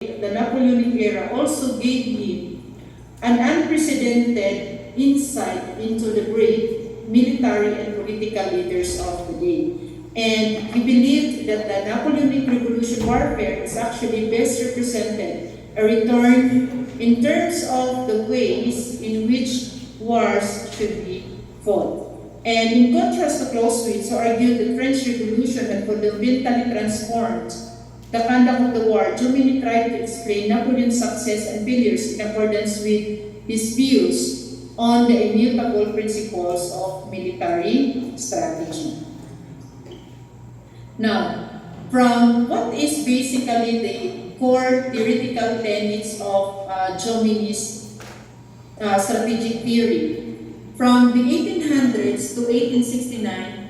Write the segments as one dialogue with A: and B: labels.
A: the Napoleonic era also gave him an unprecedented insight into the great military and political leaders of the day. And he believed that the Napoleonic Revolution warfare is actually best represented a return in terms of the ways in which wars should be fought. And in contrast to Clausewitz, who argued the French Revolution had fundamentally transformed the conduct of the war, Jomini tried to explain Napoleon's success and failures in accordance with his views on the immutable principles of military strategy. Now, from what is basically the core theoretical tenets of Jomini's strategic theory, from the 1800s to 1869,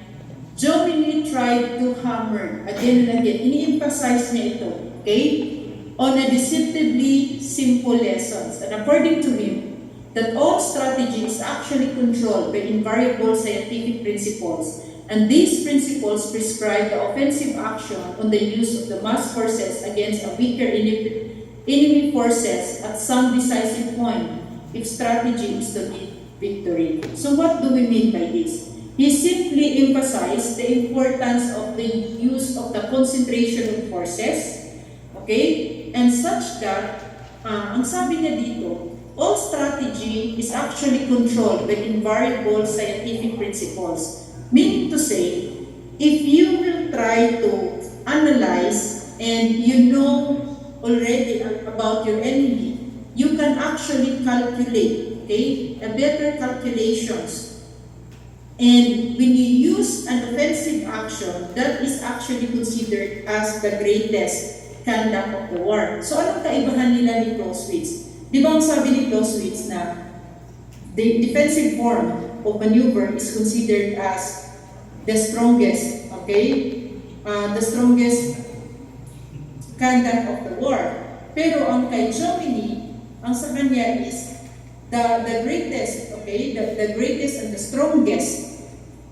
A: Jomini tried to hammer again and again, ini-emphasize niya ito, okay, on a deceptively simple lessons. And according to him, that all strategy is actually controlled by invariable scientific principles. And these principles prescribe the offensive action on the use of the mass forces against a weaker enemy forces at some decisive point if strategy is to lead victory. So what do we mean by this? He simply emphasized the importance of the use of the concentration of forces, okay? And such that, ang sabi niya dito, all strategy is actually controlled by invariable scientific principles. Meaning to say, if you will try to analyze and you know already about your enemy, you can actually calculate, okay, a better calculations. And when you use an offensive action, that is actually considered as the greatest conduct of the war. So anong kaibahan nila ni Clausewitz? Di ba ang sabi ni Clausewitz na the defensive form of maneuver is considered as the strongest, okay? The strongest conduct of the war. Pero ang kay Jomini, ang sa kanya is the greatest, okay? The greatest and the strongest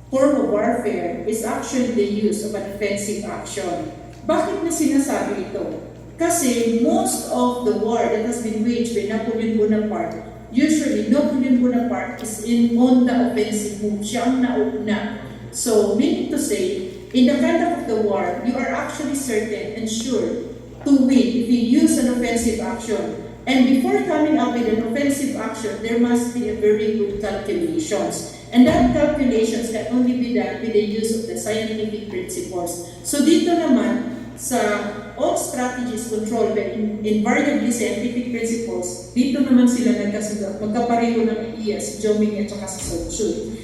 A: form of warfare is actually the use of an offensive action. Bakit na sinasabi ito? Kasi most of the war that has been waged by Napoleon Bonaparte, usually Napoleon Bonaparte is on the offensive move. Siya ang nauna. So, meaning to say, in the conduct of the war, you are actually certain and sure to win if you use an offensive action. And before coming up with an offensive action, there must be a very good calculations. And that calculations can only be done with the use of the scientific principles. So dito naman, sa all strategies controlled by invariably scientific principles, dito naman sila nagkasunod, magkapareho ng idea si Jomini at saka si Judy.